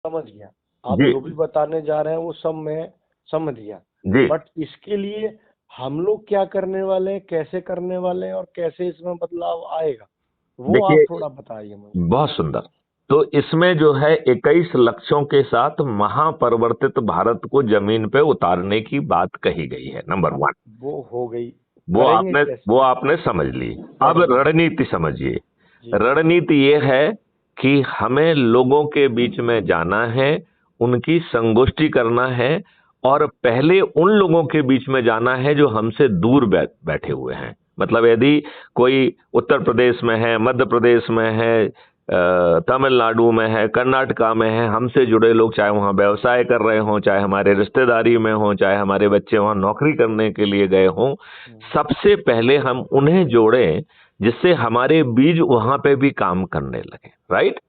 समझ गया। आप जी जो भी बताने जा रहे हैं वो सब मैं समझ गया। जी। बट इसके लिए हम लोग क्या करने वाले हैं, कैसे करने वाले हैं और कैसे इसमें बदलाव आएगा, वो आप देखिए, थोड़ा बताइए मुझे। बहुत सुंदर। तो इसमें जो है 21 लक्ष्यों के साथ महापरिवर्तित भारत को जमीन पे उतारने की बात कही गई है, नंबर वन। वो हो गई। वो करेंगे आपने वो कैसे? आपने समझ ली। अब करेंगे कैसे? रणनीति समझिए। जी। रणनीति ये है कि हमें लोगों के बीच में जाना है, उनकी संगोष्ठी करना है, और पहले उन लोगों के बीच में जाना है जो हमसे दूर बैठे हुए हैं। मतलब यदि कोई उत्तर प्रदेश में है, मध्य प्रदेश में है, तमिलनाडु में है, कर्नाटका में है, हमसे जुड़े लोग, चाहे वहां व्यवसाय कर रहे हों, चाहे हमारे रिश्तेदारी में हों, चाहे हमारे बच्चे वहां नौकरी करने के लिए गए हों, हम्म। सबसे पहले हम उन्हें जोड़ें जिससे हमारे बीज वहां पे भी काम करने लगे। राइट।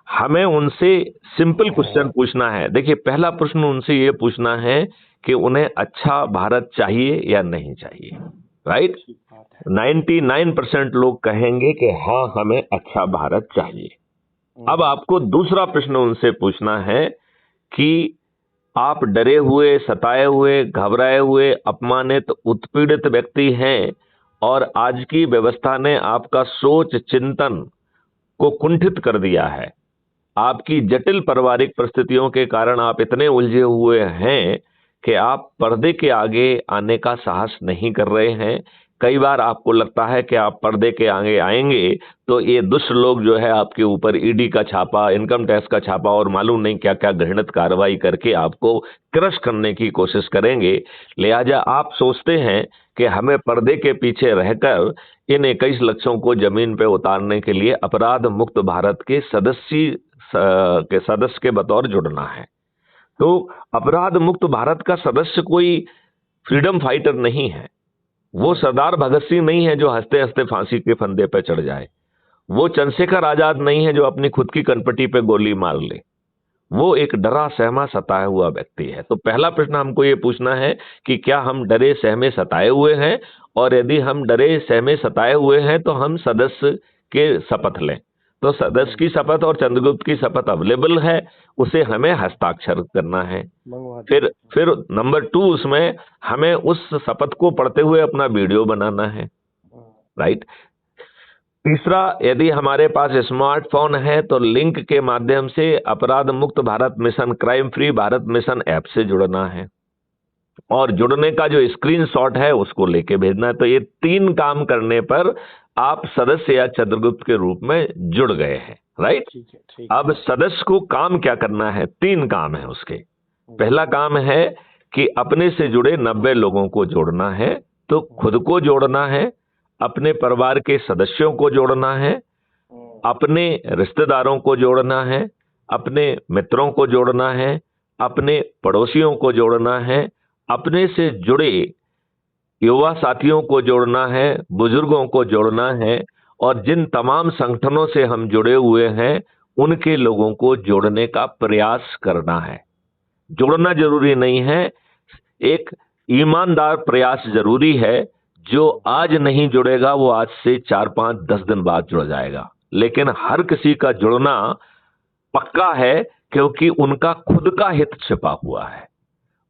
हमें उनसे सिंपल क्वेश्चन पूछना है। देखिए, पहला प्रश्न उनसे ये पूछना है कि उन्हें अच्छा भारत चाहिए या नहीं चाहिए। राइट। ठीक बात है। 99% लोग कहेंगे कि हाँ, हमें अच्छा भारत चाहिए। अब हम्म। आपको दूसरा प्रश्न उनसे पूछना है कि आप डरे हुए, सताए हुए, घबराए हुए, अपमानित, उत्पीड़ित व्यक्ति हैं, और आज की व्यवस्था ने आपका सोच चिंतन को कुंठित कर दिया है। आपकी जटिल पारिवारिक परिस्थितियों के कारण आप इतने उलझे हुए हैं कि आप पर्दे के आगे आने का साहस नहीं कर रहे हैं। कई बार आपको लगता है कि आप पर्दे के आगे आएंगे तो ये दुष्ट लोग जो है आपके ऊपर ईडी का छापा, इनकम टैक्स का छापा और मालूम नहीं क्या क्या घृणित कार्रवाई करके आपको क्रश करने की कोशिश करेंगे। लिहाजा आप सोचते हैं कि हमें पर्दे के पीछे रहकर इन 21 लक्ष्यों को जमीन पे उतारने के लिए अपराध मुक्त भारत के सदस्य के बतौर जुड़ना है। तो अपराध मुक्त भारत का सदस्य कोई फ्रीडम फाइटर नहीं है। वो हम्म। सरदार भगत सिंह नहीं है जो हंसते हंसते फांसी के फंदे पर चढ़ जाए। वो चंद्रशेखर आजाद नहीं है जो अपनी खुद की कनपटी पे गोली मार ले। वो एक डरा सहमा सताया हुआ व्यक्ति है। तो पहला प्रश्न हमको ये पूछना है कि क्या हम डरे सहमे सताए हुए हैं, और यदि हम डरे सहमे सताए हुए हैं तो हम सदस्य के शपथ लें। तो सदस्य की शपथ और चंद्रगुप्त की शपथ अवेलेबल है, उसे हमें हस्ताक्षर करना है। मंगवा फिर दीजिए। फिर नंबर 2, उसमें हमें उस शपथ को पढ़ते हुए अपना वीडियो बनाना है। हम्म। राइट। तीसरा, यदि हमारे पास स्मार्टफोन है तो लिंक के माध्यम से अपराध मुक्त Bharat mission, crime free Bharat mission app से जुड़ना है, और जुड़ने का जो स्क्रीनशॉट है उसको लेके भेजना है। तो ये 3 काम करने पर आप सदस्य या चंद्रगुप्त के रूप में जुड़ गए हैं। राइट। ठीक है, ठीक है। अब सदस्य को काम क्या करना है? 3 काम है उसके। जी। पहला काम है कि अपने से जुड़े 90 लोगों को जोड़ना है। तो खुद को जोड़ना है, अपने परिवार के सदस्यों को जोड़ना है, हम्म। अपने रिश्तेदारों को जोड़ना है, अपने मित्रों को जोड़ना है, अपने पड़ोसियों को जोड़ना है, अपने से जुड़े युवा साथियों को जोड़ना है, बुजुर्गों को जोड़ना है, और जिन तमाम संगठनों से हम जुड़े हुए हैं उनके लोगों को जोड़ने का प्रयास करना है। जोड़ना जरूरी नहीं है, एक ईमानदार प्रयास जरूरी है। जो आज नहीं जुड़ेगा वो आज से 4, 5, 10 दिन बाद जुड़ जाएगा, लेकिन हर किसी का जुड़ना पक्का है, क्योंकि उनका खुद का हित छिपा हुआ है।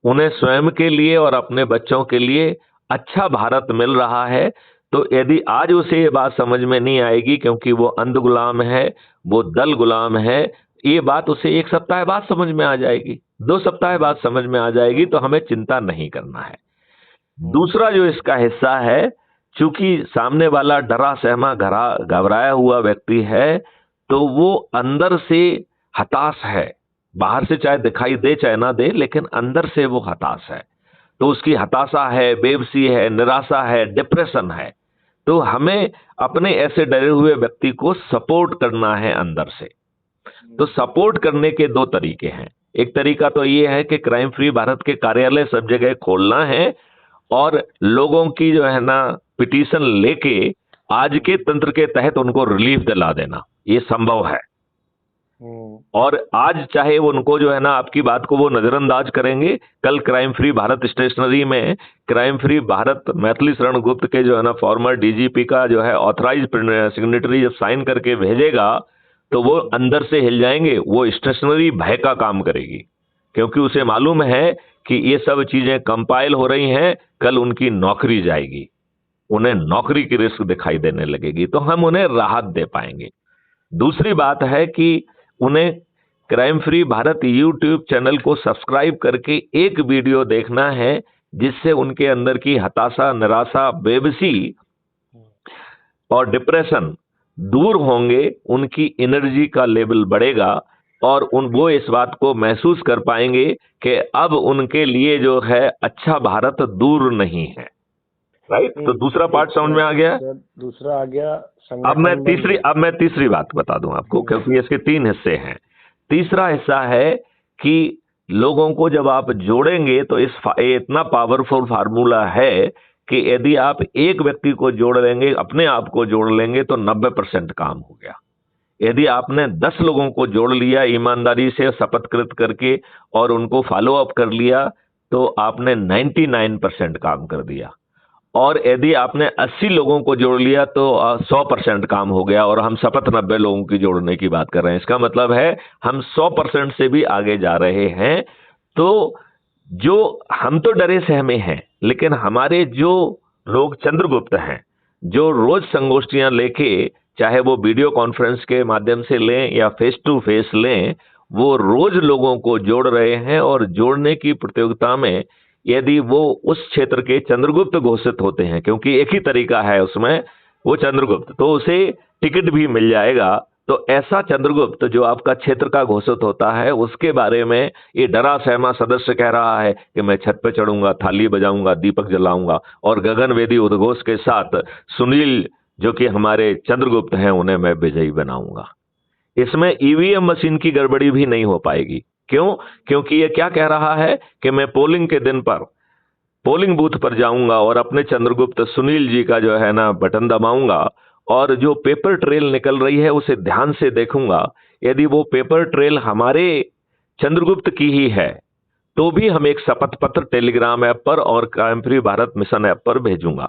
उन्हें स्वयं के लिए और अपने बच्चों के लिए अच्छा भारत मिल रहा है। तो यदि आज उसे ये बात समझ में नहीं आएगी, क्योंकि वो अंध गुलाम है, वो दल गुलाम है, ये बात उसे 1 सप्ताह बाद समझ में आ जाएगी, 2 सप्ताह बाद समझ में आ जाएगी। तो हमें चिंता नहीं करना है। हम्म। दूसरा जो इसका हिस्सा है, चूंकि सामने वाला डरा सहमा घबराया हुआ व्यक्ति है, तो वो अंदर से हताश है। बाहर से चाहे दिखाई दे चाहे ना दे, लेकिन अंदर से वो हताश है। तो उसकी हताशा है, बेबसी है, निराशा है, डिप्रेशन है। तो हमें अपने ऐसे डरे हुए व्यक्ति को सपोर्ट करना है अंदर से। तो सपोर्ट करने के 2 तरीके हैं। एक तरीका तो ये है कि क्राइम फ्री भारत के कार्यालय सब जगह खोलना है, और लोगों की जो है ना पिटीशन लेके आज के तंत्र के तहत उनको रिलीफ दिला देना, ये संभव है। हम्म। और आज चाहे वो उनको जो है ना आपकी बात को वो नजरअंदाज करेंगे, कल क्राइम फ्री भारत स्टेशनरी में क्राइम फ्री भारत मैथिली शरण गुप्त के जो है ना फॉर्मर डीजीपी का जो है ऑथराइज सिग्नेटरी जब साइन करके भेजेगा, तो वो अंदर से हिल जाएंगे। वो स्टेशनरी भय का काम करेगी, क्योंकि उसे मालूम है कि ये सब चीजें कंपाइल हो रही हैं, कल उनकी नौकरी जाएगी, उन्हें नौकरी की रिस्क दिखाई देने लगेगी, तो हम उन्हें राहत दे पाएंगे। दूसरी बात है कि उन्हें crime free Bharat YouTube channel को सब्सक्राइब करके एक वीडियो देखना है, जिससे उनके अंदर की हताशा, निराशा, बेबसी और डिप्रेशन दूर होंगे, उनकी एनर्जी का लेवल बढ़ेगा और वो इस बात को महसूस कर पाएंगे कि अब उनके लिए जो है अच्छा भारत दूर नहीं है। राइट? तो दूसरा पार्ट समझ में आ गया। दूसरा आ गया। अब मैं तीसरी बात बता दूं आपको, क्योंकि इसके 3 हिस्से हैं। तीसरा हिस्सा है कि लोगों को जब आप जोड़ेंगे तो इतना पावरफुल फार्मूला है कि यदि आप एक व्यक्ति को जोड़ लेंगे, अपने आप को जोड़ लेंगे, तो 90% काम हो गया। यदि आपने 10 लोगों को जोड़ लिया ईमानदारी से शपथकृत करके और उनको फॉलो अप कर लिया, तो आपने 99% काम कर दिया। और यदि आपने 80 लोगों को जोड़ लिया तो 100% काम हो गया। और हम शपथ 90 लोगों की जोड़ने की बात कर रहे हैं। इसका मतलब है हम 100% से भी आगे जा रहे हैं। तो जो हम तो डरे सहमे हैं, लेकिन हमारे जो लोग चंद्रगुप्त हैं, जो रोज संगोष्ठियां लेके, चाहे वो वीडियो कॉन्फ्रेंस के माध्यम से लें या फेस टू फेस लें, वो रोज लोगों को जोड़ रहे हैं। और जोड़ने की प्रतियोगिता में यदि वो उस क्षेत्र के चंद्रगुप्त घोषित होते हैं, क्योंकि एक ही तरीका है उसमें, वो चंद्रगुप्त, तो उसे टिकट भी मिल जाएगा। तो ऐसा चंद्रगुप्त जो आपका क्षेत्र का घोषित होता है, उसके बारे में ये डरा सहमा सदस्य कह रहा है कि मैं छत पे चढ़ूंगा, थाली बजाऊंगा, दीपक जलाऊंगा और गगनवेदी उद्घोष के साथ सुनील जो कि हमारे चंद्रगुप्त हैं उन्हें मैं विजयी बनाऊंगा। इसमें ईवीएम मशीन की गड़बड़ी भी नहीं हो पाएगी। क्यों? क्योंकि ये क्या कह रहा है कि मैं पोलिंग के दिन पर पोलिंग बूथ पर जाऊंगा और अपने चंद्रगुप्त सुनील जी का जो है ना बटन दबाऊंगा और जो पेपर ट्रेल निकल रही है उसे ध्यान से देखूंगा। यदि वो पेपर ट्रेल हमारे चंद्रगुप्त की ही है तो भी हम एक शपथ पत्र टेलीग्राम ऐप पर और crime free Bharat mission app पर भेजूंगा,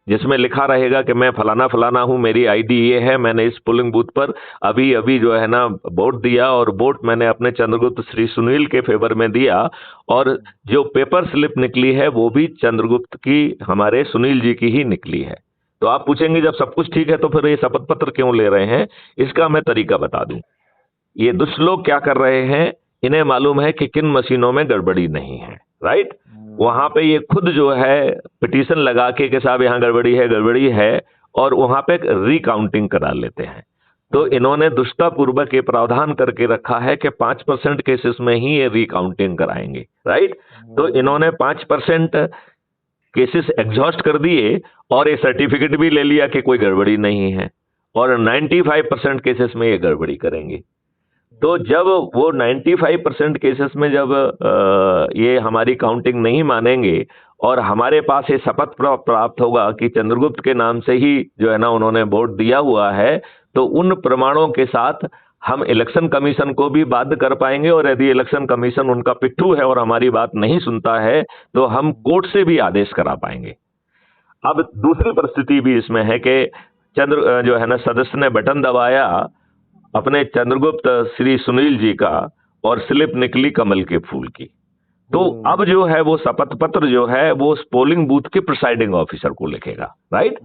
जिसमें लिखा रहेगा कि मैं फलाना फलाना हूं, मेरी आईडी ये है, मैंने इस पोलिंग बूथ पर अभी अभी जो है ना वोट दिया और वोट मैंने अपने चंद्रगुप्त श्री सुनील के फेवर में दिया। और जो पेपर स्लिप निकली है वो भी चंद्रगुप्त की, हमारे सुनील जी की ही निकली है। तो आप पूछेंगे जब सब कुछ ठीक है तो फिर ये शपथ पत्र क्यों ले रहे हैं? इसका मैं तरीका बता दूं। ये दुष्ट लोग क्या कर रहे हैं, इन्हें मालूम है कि किन मशीनों में गड़बड़ी नहीं है। राइट? वहां पे ये खुद जो है पिटीशन लगा के साहब यहां गड़बड़ी है और वहां पे रिकाउंटिंग करा लेते हैं। तो इन्होंने दुष्टतापूर्वक ये प्रावधान करके रखा है कि 5% केसेस में ही ये रिकाउंटिंग कराएंगे। राइट? तो इन्होंने 5% केसेस एग्जॉस्ट कर दिए और ये सर्टिफिकेट भी ले लिया कि कोई गड़बड़ी नहीं है, और 95% केसेस में ये गड़बड़ी करेंगे। तो जब वो 95% केसेस में जब ये हमारी काउंटिंग नहीं मानेंगे और हमारे पास ये शपथ प्राप्त होगा कि चंद्रगुप्त के नाम से ही जो है ना उन्होंने वोट दिया हुआ है, तो उन प्रमाणों के साथ हम इलेक्शन कमीशन को भी बाध्य कर पाएंगे। और यदि इलेक्शन कमीशन उनका पिट्ठू है और हमारी बात नहीं सुनता है तो हम कोर्ट से भी आदेश करा पाएंगे। अब दूसरी परिस्थिति भी इसमें है कि चंद्र जो है ना सदस्य ने बटन दबाया अपने चंद्रगुप्त श्री सुनील जी का और स्लिप निकली कमल के फूल की। तो अब जो है वो शपथ पत्र जो है वो उस पोलिंग बूथ के प्रिसाइडिंग ऑफिसर को लिखेगा। राइट?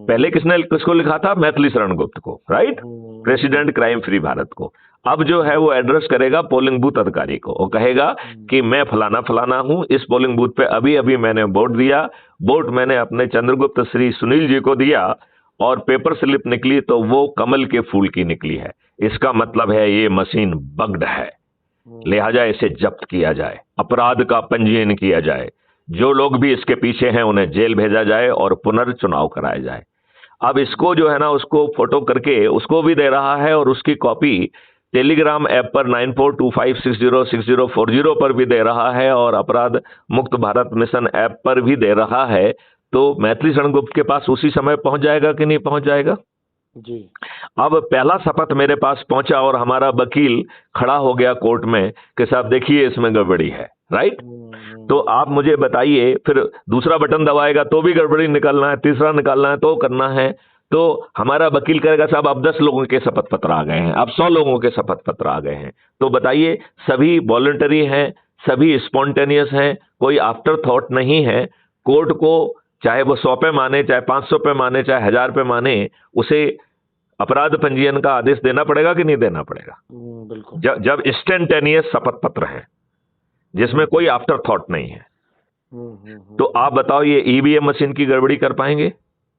पहले किसको लिखा था? मैथिली शरण गुप्त को। Right? President crime free Bharat को। अब जो है वो एड्रेस करेगा पोलिंग बूथ अधिकारी को और कहेगा कि मैं फलाना फलाना हूं, इस पोलिंग बूथ पे अभी अभी मैंने वोट दिया, वोट मैंने अपने चंद्रगुप्त श्री सुनील जी को दिया और पेपर स्लिप निकली तो वो कमल के फूल की निकली है। इसका मतलब है ये मशीन बग्ड है, लिहाजा इसे जब्त किया जाए, अपराध का पंजीयन किया जाए, जो लोग भी इसके पीछे हैं उन्हें जेल भेजा जाए और पुनर्चुनाव कराया जाए। अब इसको जो है ना उसको फोटो करके उसको भी दे रहा है और उसकी कॉपी टेलीग्राम ऐप पर 9425606040 पर भी दे रहा है और अपराध मुक्त भारत मिशन ऐप पर भी दे रहा है। तो मैथिली शरण गुप्त के पास उसी समय पहुंच जाएगा कि नहीं पहुंच जाएगा? जी। अब पहला शपथ मेरे पास पहुंचा और हमारा वकील खड़ा हो गया कोर्ट में कि साहब देखिए इसमें गड़बड़ी है। राइट? तो आप मुझे बताइए, फिर दूसरा बटन दबाएगा तो भी गड़बड़ी निकालना है, तीसरा निकालना है तो करना है। तो हमारा वकील कहेगा साहब अब 10 लोगों के शपथ पत्र आ गए हैं, अब 100 लोगों के शपथ पत्र आ गए हैं। तो बताइए, सभी वॉलंटरी हैं, सभी स्पॉन्टेनियस हैं, कोई आफ्टर थॉट नहीं है। कोर्ट को चाहे वो 100 पे माने, चाहे 500 पे माने, चाहे 1000 पे माने, उसे अपराध पंजीयन का आदेश देना पड़ेगा कि नहीं देना पड़ेगा? बिल्कुल। जब इंस्टेंटेनियस शपथ पत्र है जिसमें कोई आफ्टर थॉट नहीं है। तो आप बताओ, ये ईवीएम मशीन की गड़बड़ी कर पाएंगे?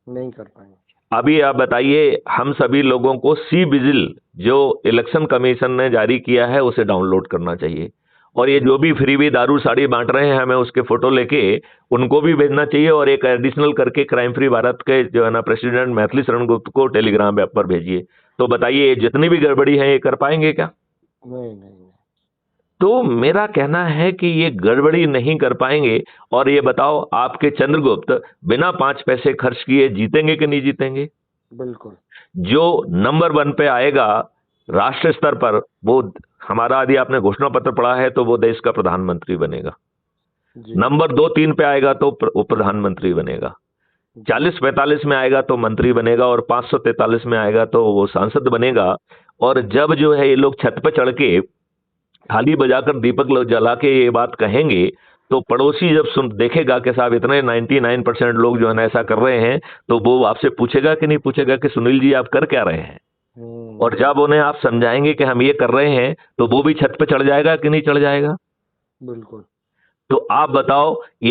नहीं कर पाएंगे। अभी आप बताइए, हम सभी लोगों को सी विजिल जो इलेक्शन कमीशन ने जारी किया है उसे डाउनलोड करना चाहिए, और ये जो भी फ्रीबी दारू साड़ी बांट रहे हैं हमें उसके फोटो लेके उनको भी भेजना चाहिए, और एक एडिशनल करके क्राइम फ्री भारत के जो है ना प्रेसिडेंट मैथिली शरण गुप्ता को टेलीग्राम ऐप पर भेजिए। तो बताइए, जितनी भी गड़बड़ी है ये कर पाएंगे क्या? नहीं। तो मेरा कहना है कि ये गड़बड़ी नहीं कर पाएंगे। और ये बताओ, आपके चंद्रगुप्त बिना 5 पैसे खर्च किए जीतेंगे कि नहीं जीतेंगे? बिल्कुल। जो नंबर 1 पे आएगा राष्ट्र स्तर पर, वो हमारा, यदि आपने घोषणा पत्र पढ़ा है तो वो देश का प्रधानमंत्री बनेगा। नंबर 2 3 पे आएगा तो वो प्रधानमंत्री बनेगा। 40-45 में आएगा तो मंत्री बनेगा, और 543 में आएगा तो वो सांसद बनेगा। और जब जो है ये लोग छत पे चढ़ के थाली बजाकर दीपक जला के ये बात कहेंगे, तो पड़ोसी जब सुन देखेगा कि साहब इतने 99% लोग जो है ना ऐसा कर रहे हैं, तो वो आपसे पूछेगा कि नहीं पूछेगा कि सुनील जी आप कर क्या रहे हैं? और जब उन्हें आप समझाएंगे कि हम ये कर रहे हैं, तो वो भी छत पे चढ़ जाएगा कि नहीं चढ़ जाएगा? बिल्कुल। तो आप बताओ, ये